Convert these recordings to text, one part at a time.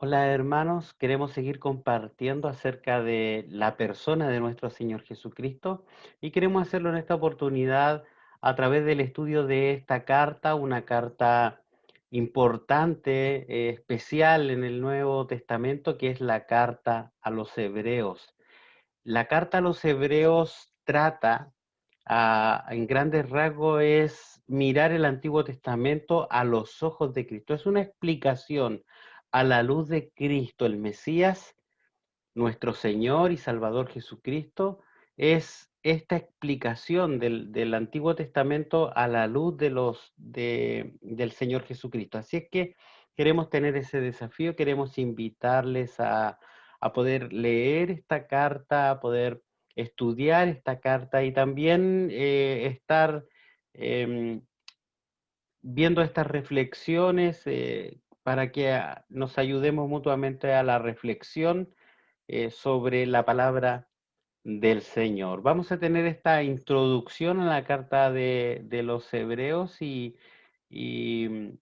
Hola hermanos, queremos seguir compartiendo acerca de la persona de nuestro Señor Jesucristo y queremos hacerlo en esta oportunidad a través del estudio de esta carta, una carta importante, especial en el Nuevo Testamento, que es la carta a los Hebreos. La carta a los Hebreos trata, en grandes rasgos, es mirar el Antiguo Testamento a los ojos de Cristo. Es una explicación a la luz de Cristo, el Mesías, nuestro Señor y Salvador Jesucristo. Es esta explicación del Antiguo Testamento a la luz del Señor Jesucristo. Así es que queremos tener ese desafío, queremos invitarles a poder leer esta carta, a poder estudiar esta carta y también estar em, viendo estas reflexiones para que nos ayudemos mutuamente a la reflexión sobre la palabra del Señor. Vamos a tener esta introducción a la carta de los Hebreos y, y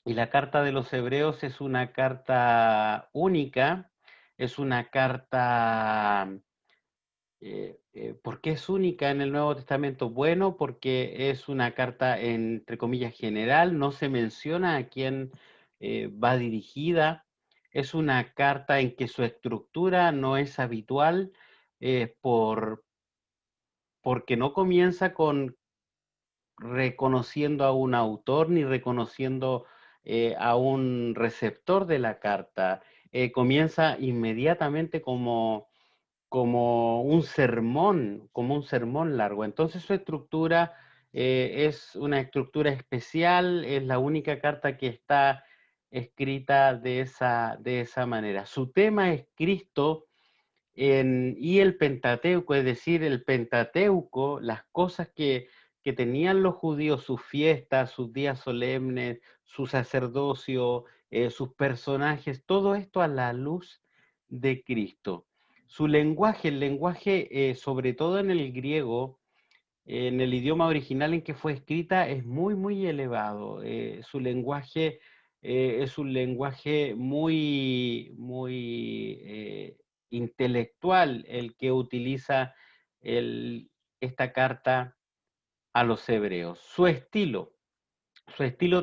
la carta de los Hebreos es una carta única, es una carta. ¿Por qué es única en el Nuevo Testamento? Bueno, porque es una carta entre comillas general, no se menciona a quién va dirigida, es una carta en que su estructura no es habitual porque no comienza con reconociendo a un autor ni reconociendo a un receptor de la carta. Comienza inmediatamente como un sermón largo. Entonces su estructura es una estructura especial, es la única carta que está escrita de esa manera. Su tema es Cristo y el Pentateuco, es decir, el Pentateuco, las cosas que tenían los judíos, sus fiestas, sus días solemnes, su sacerdocio, sus personajes, todo esto a la luz de Cristo. Su lenguaje, el lenguaje, sobre todo en el griego, en el idioma original en que fue escrita, es muy, muy elevado. Su lenguaje es un lenguaje muy, muy intelectual, el que utiliza el, esta carta a los hebreos. Su estilo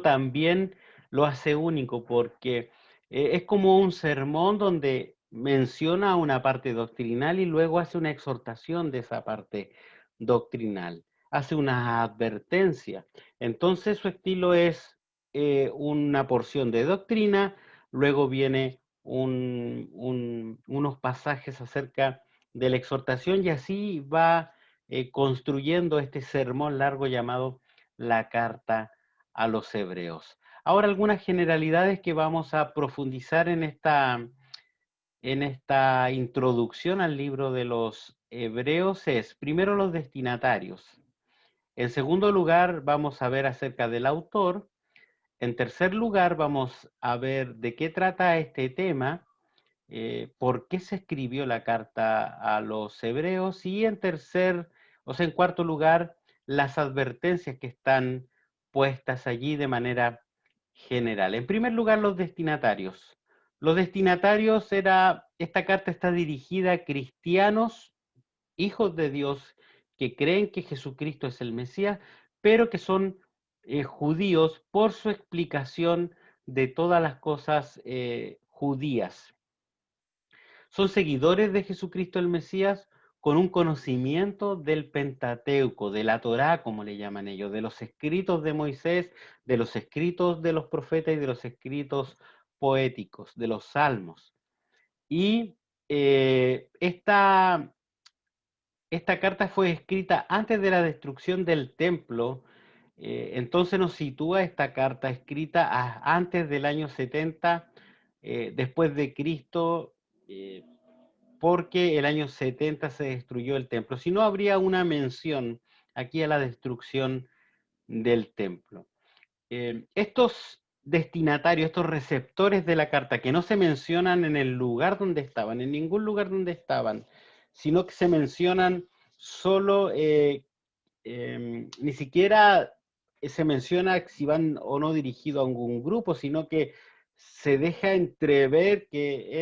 también lo hace único porque es como un sermón donde menciona una parte doctrinal y luego hace una exhortación de esa parte doctrinal, hace una advertencia. Entonces su estilo es una porción de doctrina, luego viene unos pasajes acerca de la exhortación y así va construyendo este sermón largo llamado la carta a los hebreos. Ahora algunas generalidades que vamos a profundizar en esta introducción al libro de los hebreos es, primero, los destinatarios. En segundo lugar, vamos a ver acerca del autor. En tercer lugar, vamos a ver de qué trata este tema, por qué se escribió la carta a los hebreos y en cuarto lugar, las advertencias que están puestas allí de manera general. En primer lugar, los destinatarios. Los destinatarios esta carta está dirigida a cristianos, hijos de Dios, que creen que Jesucristo es el Mesías, pero que son judíos por su explicación de todas las cosas judías. Son seguidores de Jesucristo el Mesías con un conocimiento del Pentateuco, de la Torá, como le llaman ellos, de los escritos de Moisés, de los escritos de los profetas y de los escritos poéticos, de los salmos. Y esta carta fue escrita antes de la destrucción del templo, entonces nos sitúa esta carta escrita antes del año 70 después de Cristo, porque el año 70 se destruyó el templo. Si no, habría una mención aquí a la destrucción del templo. Estos destinatarios, estos receptores de la carta, que no se mencionan en el lugar donde estaban, en ningún lugar donde estaban, sino que se mencionan solo, ni siquiera se menciona si van o no dirigidos a algún grupo, sino que se deja entrever que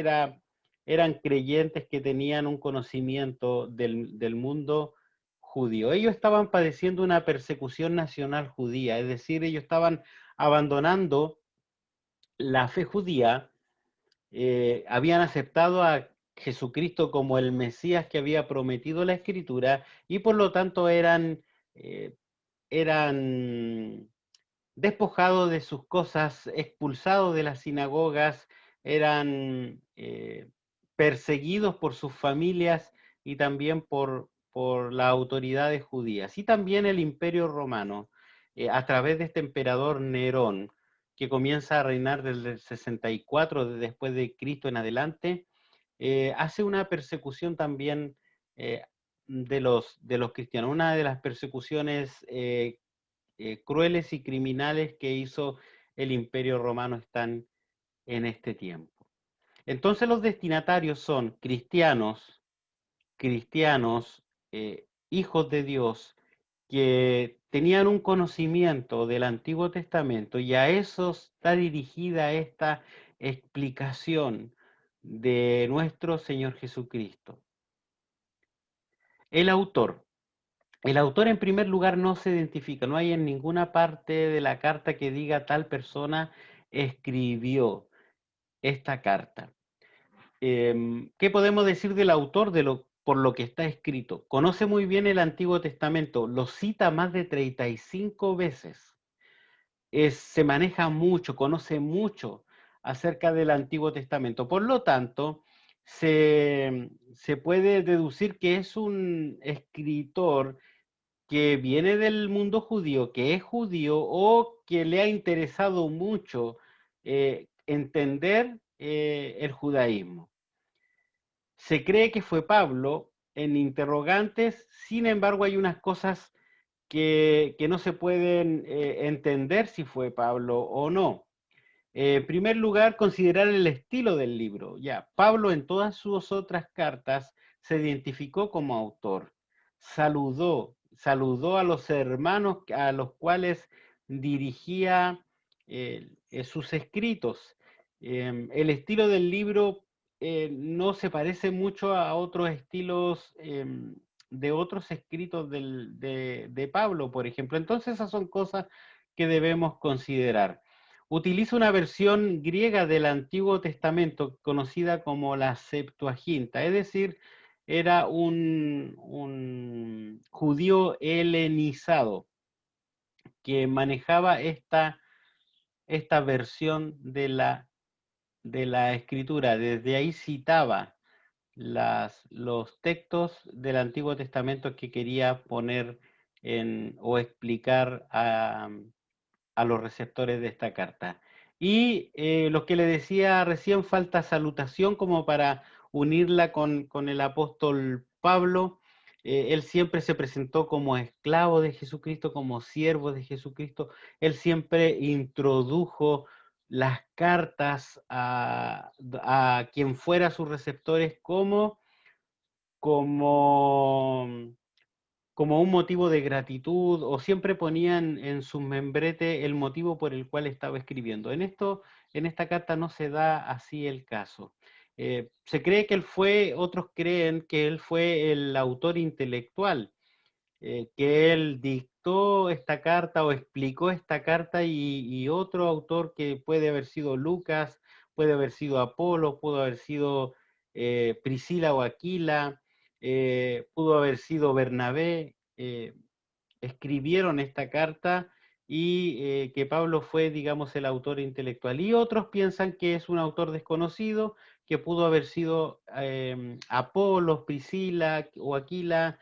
eran creyentes que tenían un conocimiento del mundo judío. Ellos estaban padeciendo una persecución nacional judía, es decir, ellos estaban abandonando la fe judía, habían aceptado a Jesucristo como el Mesías que había prometido la Escritura y por lo tanto eh, eran despojados de sus cosas, expulsados de las sinagogas, eran perseguidos por sus familias y también por las autoridades judías. Y también el Imperio Romano, a través de este emperador Nerón, que comienza a reinar desde el 64 después de Cristo en adelante, hace una persecución también eh, de los cristianos. Una de las persecuciones crueles y criminales que hizo el Imperio Romano están en este tiempo. Entonces los destinatarios son cristianos, hijos de Dios, que tenían un conocimiento del Antiguo Testamento y a eso está dirigida esta explicación de nuestro Señor Jesucristo. El autor. El autor en primer lugar no se identifica, no hay en ninguna parte de la carta que diga tal persona escribió esta carta. ¿Qué podemos decir del autor por lo que está escrito? Conoce muy bien el Antiguo Testamento, lo cita más de 35 veces. Se maneja mucho, conoce mucho acerca del Antiguo Testamento. Por lo tanto, se puede deducir que es un escritor que viene del mundo judío, que es judío o que le ha interesado mucho entender el judaísmo. Se cree que fue Pablo en interrogantes, sin embargo hay unas cosas que no se pueden entender si fue Pablo o no. En primer lugar, considerar el estilo del libro. Ya, Pablo en todas sus otras cartas se identificó como autor. Saludó a los hermanos a los cuales dirigía sus escritos. El estilo del libro no se parece mucho a otros estilos de otros escritos de Pablo, por ejemplo. Entonces, esas son cosas que debemos considerar. Utiliza una versión griega del Antiguo Testamento conocida como la Septuaginta, es decir, era un judío helenizado que manejaba esta versión de la escritura. Desde ahí citaba los textos del Antiguo Testamento que quería poner o explicar a los receptores de esta carta. Y lo que le decía recién, falta salutación como para unirla con el apóstol Pablo. Él siempre se presentó como esclavo de Jesucristo, como siervo de Jesucristo. Él siempre introdujo las cartas a quien fuera sus receptores como como un motivo de gratitud o siempre ponían en su membrete el motivo por el cual estaba escribiendo. En esta carta no se da así el caso. Se cree que otros creen que él fue el autor intelectual, que él dictó esta carta o explicó esta carta y otro autor que puede haber sido Lucas, puede haber sido Apolo, pudo haber sido Priscila o Aquila, pudo haber sido Bernabé, escribieron esta carta y que Pablo fue, digamos, el autor intelectual. Y otros piensan que es un autor desconocido, que pudo haber sido Apolo, Priscila o Aquila,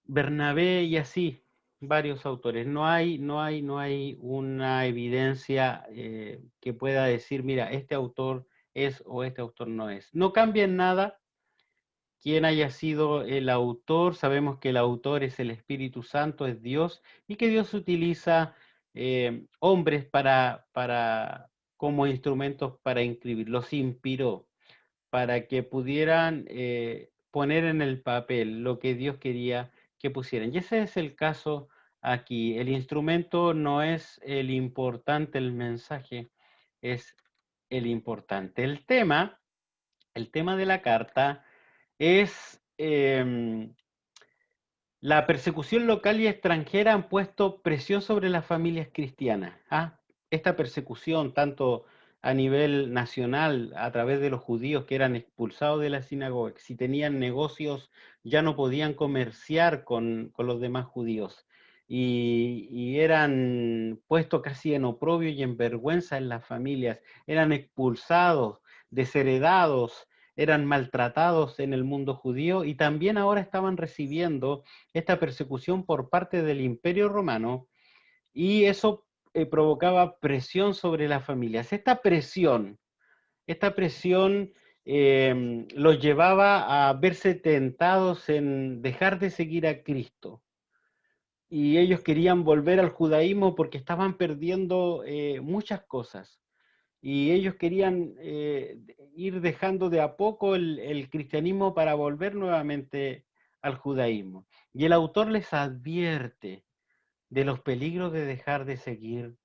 Bernabé y así, varios autores. No hay una evidencia que pueda decir, mira, este autor es o este autor no es. No cambia en nada quién haya sido el autor. Sabemos que el autor es el Espíritu Santo, es Dios, y que Dios utiliza hombres como instrumentos para inscribir. Los inspiró para que pudieran poner en el papel lo que Dios quería que pusieran. Y ese es el caso aquí. El instrumento no es el importante, el mensaje es el importante. El tema de la carta es la persecución local y extranjera han puesto presión sobre las familias cristianas. ¿Ah? Esta persecución, tanto a nivel nacional, a través de los judíos que eran expulsados de la sinagoga, si tenían negocios ya no podían comerciar con los demás judíos y eran puestos casi en oprobio y en vergüenza en las familias, eran expulsados, desheredados, eran maltratados en el mundo judío y también ahora estaban recibiendo esta persecución por parte del Imperio Romano y eso provocaba presión sobre las familias. Esta presión los llevaba a verse tentados en dejar de seguir a Cristo. Y ellos querían volver al judaísmo porque estaban perdiendo muchas cosas. Y ellos querían ir dejando de a poco el cristianismo para volver nuevamente al judaísmo. Y el autor les advierte de los peligros de dejar de seguir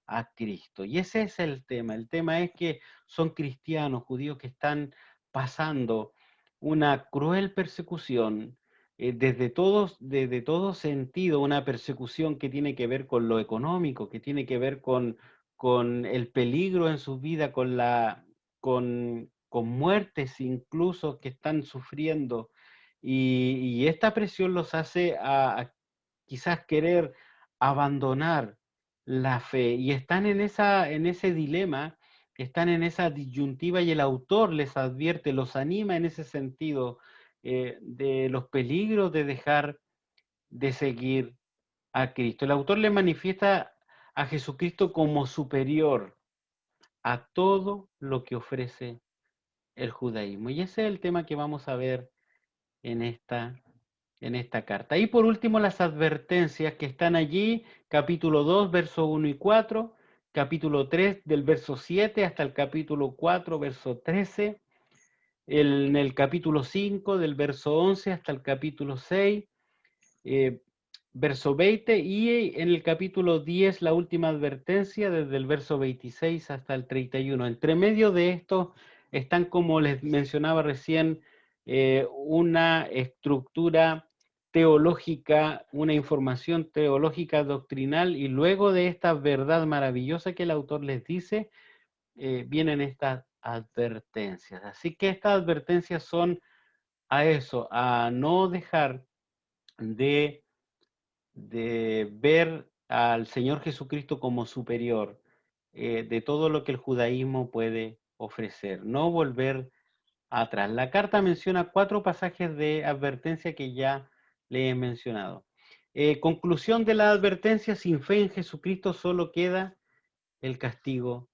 a Cristo. Y ese es el tema. El tema es que son cristianos, judíos que están pasando una cruel persecución desde todo sentido, una persecución que tiene que ver con lo económico, que tiene que ver con el peligro en su vida, con muertes incluso que están sufriendo. Y esta presión los hace a quizás querer abandonar la fe y están en ese dilema, están en esa disyuntiva y el autor les advierte, los anima en ese sentido de los peligros de dejar de seguir a Cristo. El autor le manifiesta a Jesucristo como superior a todo lo que ofrece el judaísmo. Y ese es el tema que vamos a ver en esta carta. Y por último, las advertencias que están allí, capítulo 2, verso 1 y 4, capítulo 3, del verso 7 hasta el capítulo 4, verso 13, en el capítulo 5, del verso 11 hasta el capítulo 6, eh, verso 20, y en el capítulo 10, la última advertencia, desde el verso 26 hasta el 31. Entre medio de esto están, como les mencionaba recién, una estructura teológica, una información teológica doctrinal, y luego de esta verdad maravillosa que el autor les dice, vienen estas advertencias. Así que estas advertencias son a eso, a no dejar de ver al Señor Jesucristo como superior de todo lo que el judaísmo puede ofrecer, no volver atrás. La carta menciona 4 pasajes de advertencia que ya le he mencionado. Conclusión de la advertencia: sin fe en Jesucristo solo queda el castigo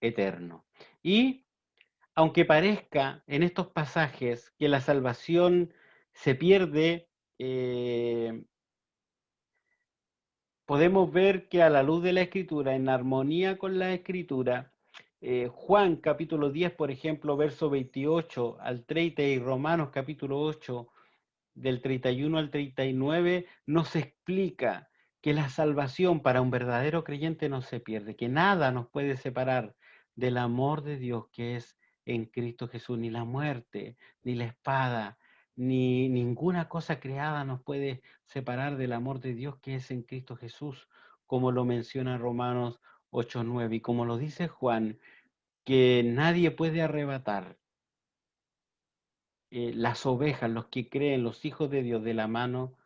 eterno. Y aunque parezca en estos pasajes que la salvación se pierde, podemos ver que a la luz de la Escritura, en armonía con la Escritura, Juan capítulo 10, por ejemplo, verso 28 al 30, y Romanos capítulo 8, del 31 al 39, nos explica que la salvación para un verdadero creyente no se pierde, que nada nos puede separar del amor de Dios que es en Cristo Jesús, ni la muerte, ni la espada, ni ninguna cosa creada nos puede separar del amor de Dios que es en Cristo Jesús, como lo menciona Romanos 8:9, y como lo dice Juan, que nadie puede arrebatar las ovejas, los que creen, los hijos de Dios, de la mano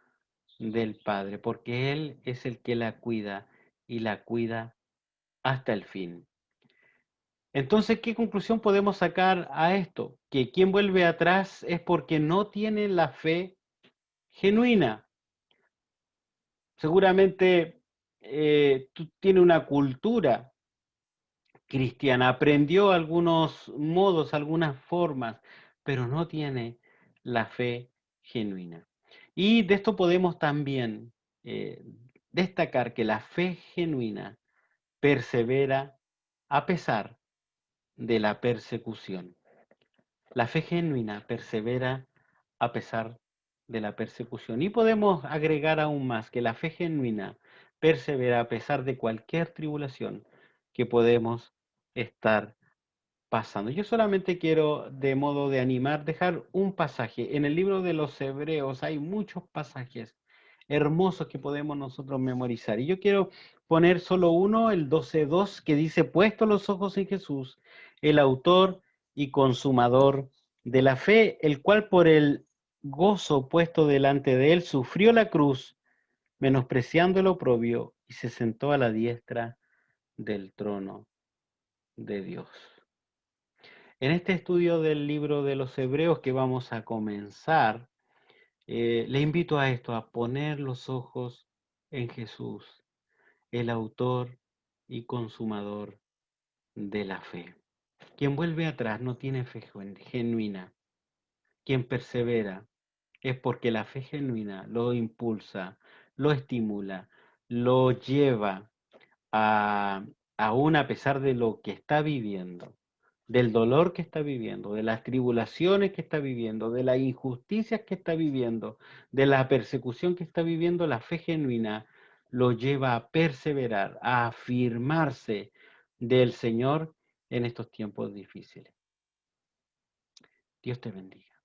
del Padre, porque Él es el que la cuida y la cuida hasta el fin. Entonces, ¿qué conclusión podemos sacar a esto? Que quien vuelve atrás es porque no tiene la fe genuina. Seguramente tú tienes una cultura cristiana, aprendió algunos modos, algunas formas, pero no tiene la fe genuina. Y de esto podemos también destacar que la fe genuina persevera a pesar de la persecución. La fe genuina persevera a pesar de la persecución. Y podemos agregar aún más que la fe genuina persevera a pesar de cualquier tribulación que podemos estar pasando. Yo solamente quiero, de modo de animar, dejar un pasaje. En el libro de los Hebreos hay muchos pasajes hermosos que podemos nosotros memorizar. Y yo quiero poner solo uno, el 12:2, que dice, puesto los ojos en Jesús, el autor y consumador de la fe, el cual por el gozo puesto delante de él sufrió la cruz, menospreciando el oprobio, y se sentó a la diestra del trono de Dios. En este estudio del libro de los Hebreos que vamos a comenzar, le invito a esto, a poner los ojos en Jesús, el autor y consumador de la fe. Quien vuelve atrás no tiene fe genuina. Quien persevera es porque la fe genuina lo impulsa, lo estimula, lo lleva a, aún a pesar de lo que está viviendo, del dolor que está viviendo, de las tribulaciones que está viviendo, de las injusticias que está viviendo, de la persecución que está viviendo, la fe genuina lo lleva a perseverar, a afirmarse del Señor en estos tiempos difíciles. Dios te bendiga.